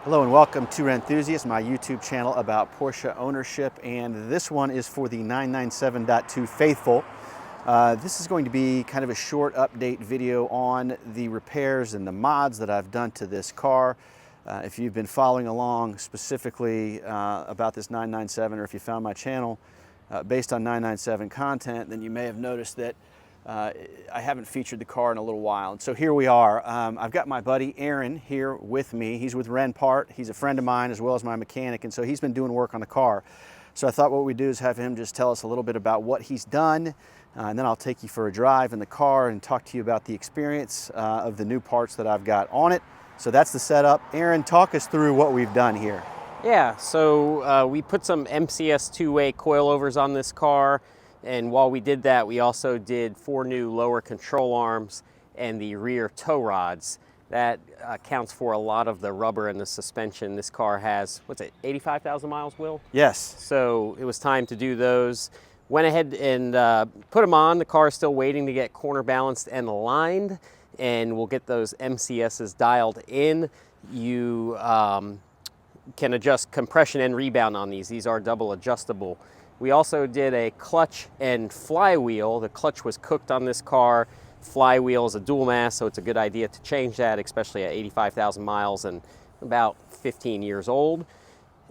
Hello and welcome to Rennthusiast, my YouTube channel about Porsche ownership, and this one is for the 997.2 faithful. This is going to be kind of a short update video on the repairs and the mods that I've done to this car. If you've been following along specifically about this 997, or if you found my channel based on 997 content, then you may have noticed that I haven't featured the car in a little while. And so here we are. I've got my buddy Aaron here with me. He's with Renpart. He's a friend of mine as well as my mechanic, and so he's been doing work on the car. So I thought what we'd do is have him just tell us a little bit about what he's done, and then I'll take you for a drive in the car and talk to you about the experience of the new parts that I've got on it. So that's the setup. Aaron, talk us through what we've done here. Yeah, so we put some MCS two-way coilovers on this car. And while we did that, we also did 4 new lower control arms and the rear tow rods. That accounts for a lot of the rubber in the suspension. This car has, what's it, 85,000 miles, Will? Yes. So it was time to do those. Went ahead and put them on. The car is still waiting to get corner balanced and aligned, and we'll get those MCSs dialed in. You can adjust compression and rebound on these. These are double adjustable. We also did a clutch and flywheel. The clutch was cooked on this car. Flywheel is a dual mass, so it's a good idea to change that, especially at 85,000 miles and about 15 years old.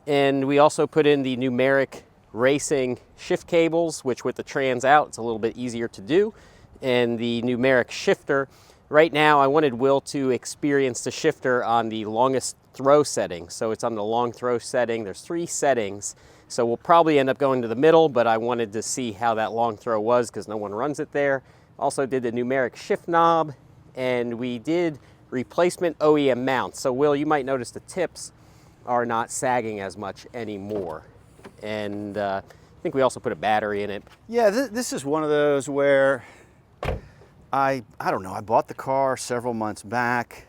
And we also put in the numeric racing shift cables, which with the trans out, it's a little bit easier to do. And the numeric shifter. Right now, I wanted Will to experience the shifter on the longest throw setting. So it's on the long throw setting. There's 3 settings. So we'll probably end up going to the middle, but I wanted to see how that long throw was because no one runs it there. Also did the numeric shift knob, and we did replacement OEM mounts. So Will, you might notice the tips are not sagging as much anymore. And I think we also put a battery in it. Yeah, this is one of those where I don't know, I bought the car several months back.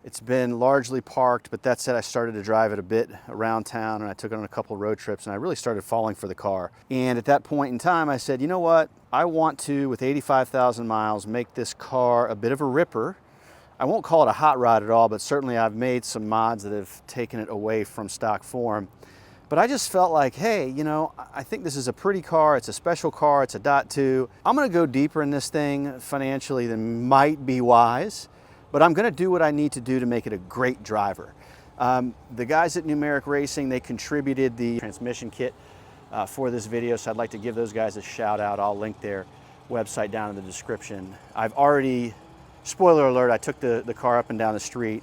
It's been largely parked, but that said, I started to drive it a bit around town, and I took it on a couple of road trips, and I really started falling for the car. And at that point in time, I said, you know what? I want to, with 85,000 miles, make this car a bit of a ripper. I won't call it a hot rod at all, but certainly I've made some mods that have taken it away from stock form. But I just felt like, hey, you know, I think this is a pretty car. It's a special car. It's a .2. I'm going to go deeper in this thing financially than might be wise. But I'm gonna do what I need to do to make it a great driver. The guys at Numeric Racing, they contributed the transmission kit for this video, so I'd like to give those guys a shout out. I'll link their website down in the description. I've already, spoiler alert, I took the car up and down the street,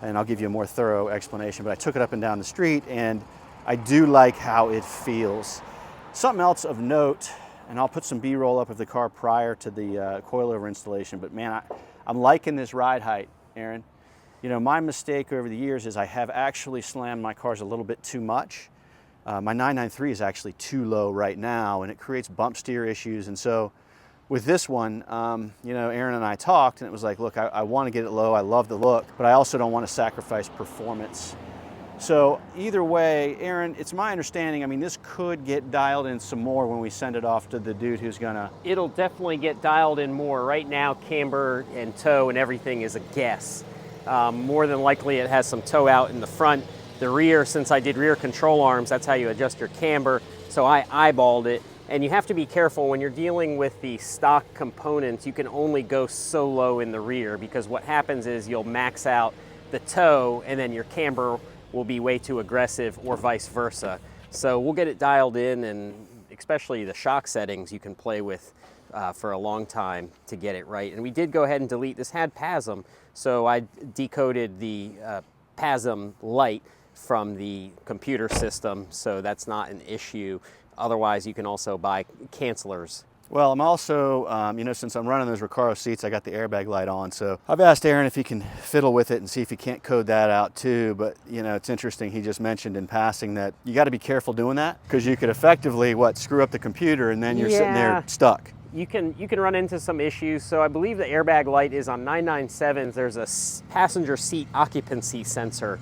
and I'll give you a more thorough explanation, but I took it up and down the street, and I do like how it feels. Something else of note, and I'll put some B-roll up of the car prior to the coilover installation, but man, I'm liking this ride height, Aaron. You know, my mistake over the years is I have actually slammed my cars a little bit too much. My 993 is actually too low right now, and it creates bump steer issues. And so with this one, you know, Aaron and I talked, and it was like, look, I want to get it low. I love the look, but I also don't want to sacrifice performance. So either way, Aaron, it's my understanding, I mean, this could get dialed in some more when we send it off to the dude who's gonna... It'll definitely get dialed in more. Right now, camber and tow and everything is a guess. More than likely, it has some tow out in the front. The rear, since I did rear control arms, that's how you adjust your camber. So I eyeballed it. And you have to be careful when you're dealing with the stock components. You can only go so low in the rear because what happens is you'll max out the tow and then your camber will be way too aggressive, or vice versa. So we'll get it dialed in, and especially the shock settings you can play with for a long time to get it right. And we did go ahead and delete, this had PASM, so I decoded the PASM light from the computer system, so that's not an issue. Otherwise, you can also buy cancelers. Well, I'm also, you know, since I'm running those Recaro seats, I got the airbag light on. So I've asked Aaron if he can fiddle with it and see if he can't code that out too. But, you know, it's interesting. He just mentioned in passing that you got to be careful doing that because you could effectively, screw up the computer and then you're sitting there stuck. You can run into some issues. So I believe the airbag light is on 997s. There's a passenger seat occupancy sensor,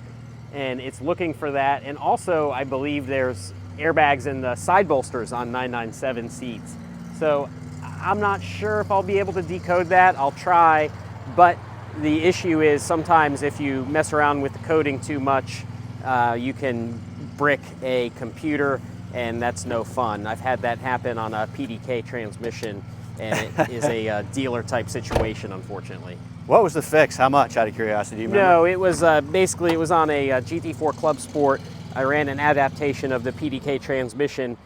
and it's looking for that. And also, I believe there's airbags in the side bolsters on 997 seats. So I'm not sure if I'll be able to decode that. I'll try, but The issue is sometimes if you mess around with the coding too much, you can brick a computer, and that's no fun. I've had that happen on a PDK transmission, and it is a dealer type situation, unfortunately. What was the fix? How much, out of curiosity? Do you remember? No, it was basically, it was on a GT4 Club Sport. I ran an adaptation of the PDK transmission.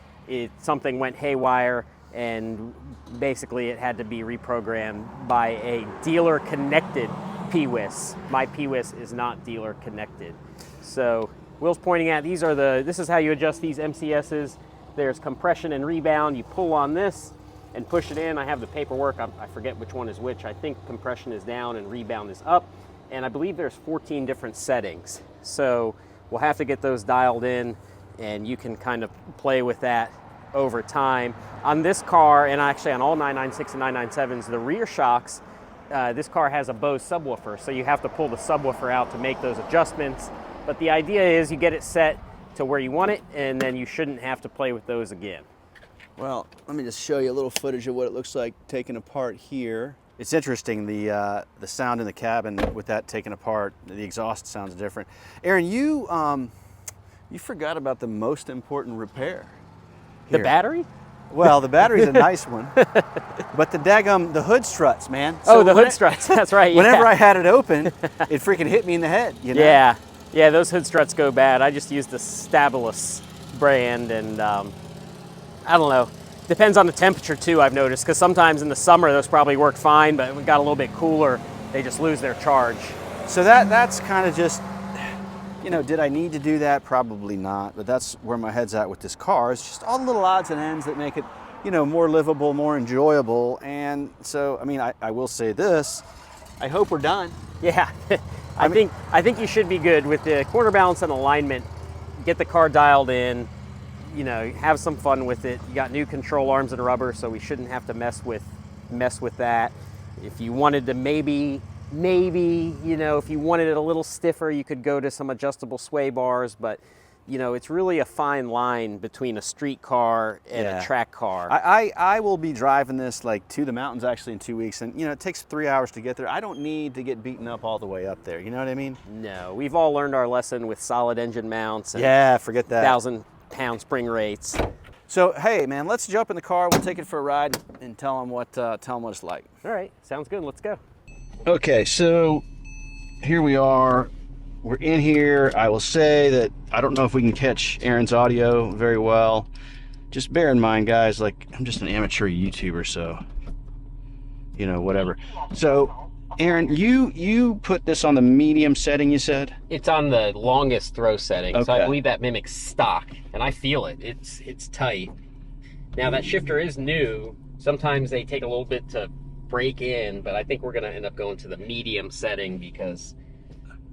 Something went haywire, and basically it had to be reprogrammed by a dealer connected PWIS. My PWIS is not dealer connected. So Will's pointing at, this is how you adjust these MCSs. There's compression and rebound. You pull on this and push it in. I have the paperwork. I forget which one is which. I think compression is down and rebound is up. And I believe there's 14 different settings. So we'll have to get those dialed in, and you can kind of play with that over time. On this car, and actually on all 996 and 997s, the rear shocks, this car has a Bose subwoofer, so you have to pull the subwoofer out to make those adjustments. But the idea is you get it set to where you want it, and then you shouldn't have to play with those again. Well, let me just show you a little footage of what it looks like taken apart here. It's interesting, the sound in the cabin with that taken apart. The exhaust sounds different. Aaron, you forgot about the most important repair. The Here. battery? Well, the battery's a nice one, but the hood struts, man. So the hood struts, that's right. Whenever yeah. I had it open, it freaking hit me in the head, you know? Yeah, those hood struts go bad. I just use the Stabilis brand, and I don't know. Depends on the temperature too, I've noticed, because sometimes in the summer those probably work fine, but when it got a little bit cooler, they just lose their charge. So that's kind of just, you know, did I need to do that? Probably not, but that's where my head's at with this car. It's just all the little odds and ends that make it, you know, more livable, more enjoyable. And so, I mean, I will say this, I hope we're done. Yeah, I think you should be good with the corner balance and alignment. Get the car dialed in, you know, have some fun with it. You got new control arms and rubber, so we shouldn't have to mess with that. If you wanted to maybe, you know, if you wanted it a little stiffer, you could go to some adjustable sway bars, but you know, it's really a fine line between a street car and a track car. I will be driving this like to the mountains actually in 2 weeks, and you know, it takes 3 hours to get there. I don't need to get beaten up all the way up there, you know what I mean? No, we've all learned our lesson with solid engine mounts and forget that. 1,000-pound spring rates. So hey man, let's jump in the car, we'll take it for a ride and tell them what it's like. All right, sounds good, let's go. Okay, so here we are. We're in here. I will say that I don't know if we can catch Aaron's audio very well. Just bear in mind, guys, like I'm just an amateur YouTuber, so you know, whatever. So Aaron, you put this on the medium setting, you said? It's on the longest throw setting, okay. So I believe that mimics stock, and I feel it. It's tight. Now that shifter is new. Sometimes they take a little bit to break in, but I think we're gonna end up going to the medium setting because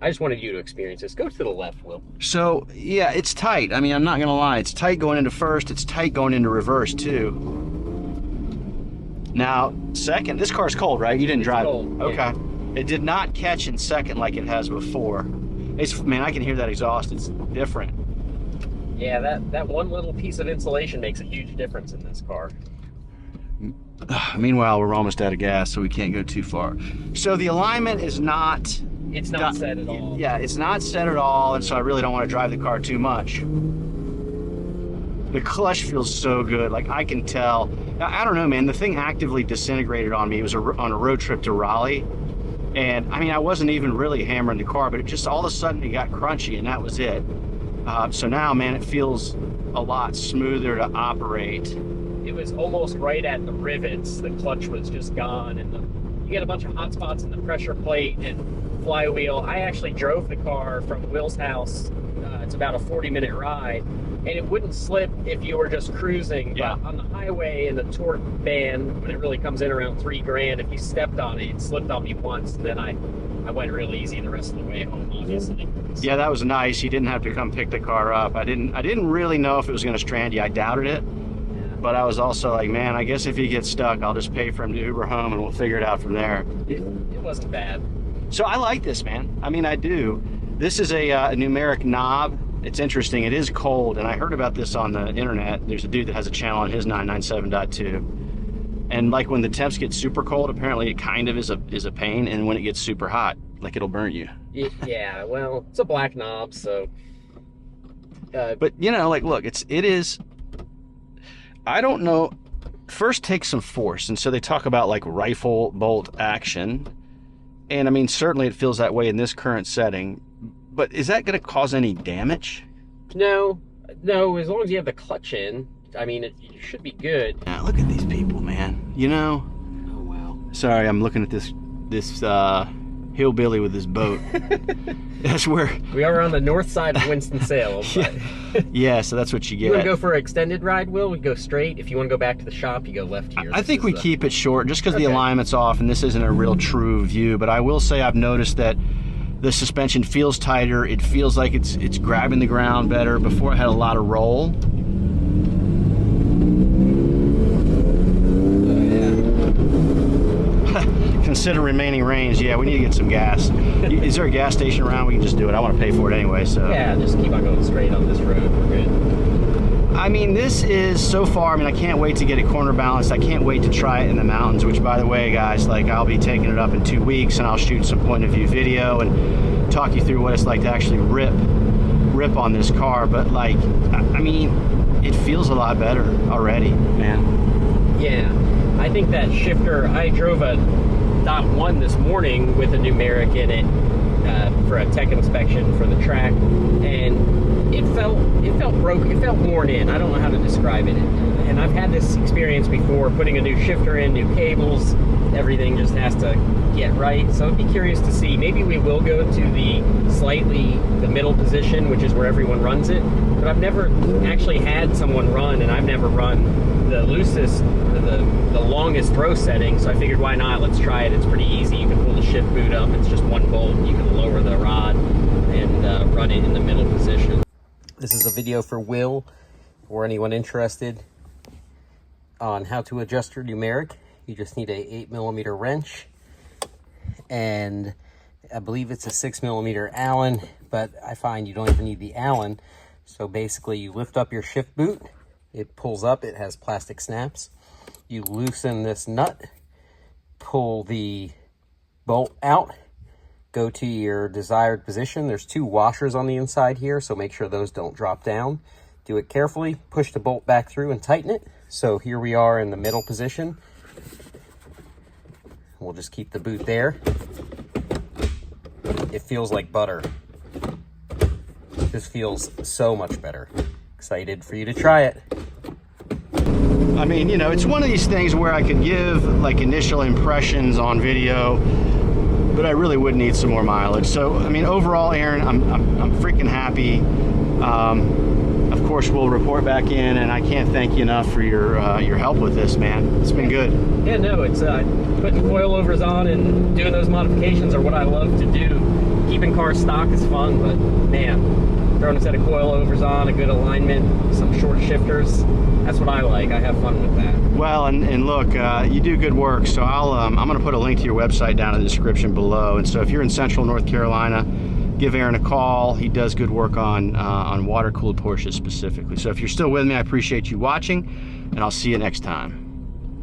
I just wanted you to experience this. Go to the left, Will. So yeah, it's tight. I mean, I'm not gonna lie, it's tight going into first, it's tight going into reverse too. Now, second, this car's cold, right? You didn't drive it. Cold, okay. Yeah. It did not catch in second like it has before. Man, I can hear that exhaust. It's different. Yeah, that one little piece of insulation makes a huge difference in this car. Meanwhile, we're almost out of gas, so we can't go too far. So the alignment is not... It's not set at all. Yeah, it's not set at all, and so I really don't want to drive the car too much. The clutch feels so good, like I can tell. I don't know, man, the thing actively disintegrated on me. It was on a road trip to Raleigh, and I mean, I wasn't even really hammering the car, but it just all of a sudden it got crunchy, and that was it. So now, man, it feels a lot smoother to operate. It was almost right at the rivets. The clutch was just gone, and you get a bunch of hot spots in the pressure plate and flywheel. I actually drove the car from Will's house. It's about a 40-minute ride, and it wouldn't slip if you were just cruising. Yeah. But on the highway in the torque band, when it really comes in around $3,000, if you stepped on it, it slipped on me once, and then I went real easy the rest of the way home, obviously. Yeah, that was nice. You didn't have to come pick the car up. I didn't really know if it was going to strand you. I doubted it. But I was also like, man, I guess if he gets stuck, I'll just pay for him to Uber home and we'll figure it out from there. It wasn't bad. So I like this, man. I mean, I do. This is a numeric knob. It's interesting. It is cold, and I heard about this on the internet. There's a dude that has a channel on his 997.2. And like when the temps get super cold, apparently it kind of is a pain, and when it gets super hot, like it'll burn you. Yeah, well, it's a black knob, so. But you know, like, look, it is. I don't know. First, take some force, and so they talk about like rifle bolt action, and I mean certainly it feels that way in this current setting. But is that going to cause any damage? No, as long as you have the clutch in, I mean, it should be good. Now, look at these people, man. You know? Oh, wow. Sorry, I'm looking at this hillbilly with his boat. That's where... We are on the north side of Winston-Salem. Yeah, so that's what you get. You want to go for an extended ride, Will? We go straight. If you want to go back to the shop, you go left here. I think we keep it short, just because the alignment's off, and this isn't a real true view. But I will say I've noticed that the suspension feels tighter. It feels like it's grabbing the ground better. Before I had a lot of roll. Consider remaining range. Yeah, we need to get some gas. Is there a gas station around? We can just do it. I want to pay for it anyway, so. Yeah, just keep on going straight on this road. We're good. I mean, this is so far, I mean, I can't wait to get it corner balanced. I can't wait to try it in the mountains, which, by the way, guys, like, I'll be taking it up in 2 weeks, and I'll shoot some point of view video and talk you through what it's like to actually rip on this car. But, like, I mean, it feels a lot better already, man. Yeah, I think that shifter, I drove a .1 this morning with a numeric in it for a tech inspection for the track, and it felt broken. It felt worn in. I don't know how to describe it. And I've had this experience before, putting a new shifter in, new cables, everything just has to get right. So I'd be curious to see. Maybe we will go to the middle position, which is where everyone runs it. But I've never actually had someone run, and I've never run the loosest, the longest row setting. So I figured, why not? Let's try it. It's pretty easy. You can pull the shift boot up. It's just one bolt. You can lower the rod and run it in the middle position. This is a video for Will or anyone interested on how to adjust your numeric. You just need a 8mm wrench, and I believe it's a 6mm Allen, but I find you don't even need the Allen. So basically you lift up your shift boot, it pulls up, it has plastic snaps. You loosen this nut, pull the bolt out, go to your desired position. There's 2 washers on the inside here, so make sure those don't drop down. Do it carefully, push the bolt back through and tighten it. So here we are in the middle position. We'll just keep the boot there. It feels like butter. This feels so much better. Excited for you to try it. I mean, you know, it's one of these things where I could give like initial impressions on video, but I really would need some more mileage. So, I mean, overall, Aaron, I'm freaking happy. Of course, we'll report back in, and I can't thank you enough for your help with this, man. It's been good. Yeah, no, it's putting coilovers on and doing those modifications are what I love to do. Keeping cars stock is fun, but man, throwing a set of coilovers on, a good alignment, some short shifters, that's what I like. I have fun with that. Well, and look, you do good work, so I'm going to put a link to your website down in the description below. And so if you're in Central North Carolina, give Aaron a call. He does good work on water-cooled Porsches specifically. So if you're still with me, I appreciate you watching, and I'll see you next time.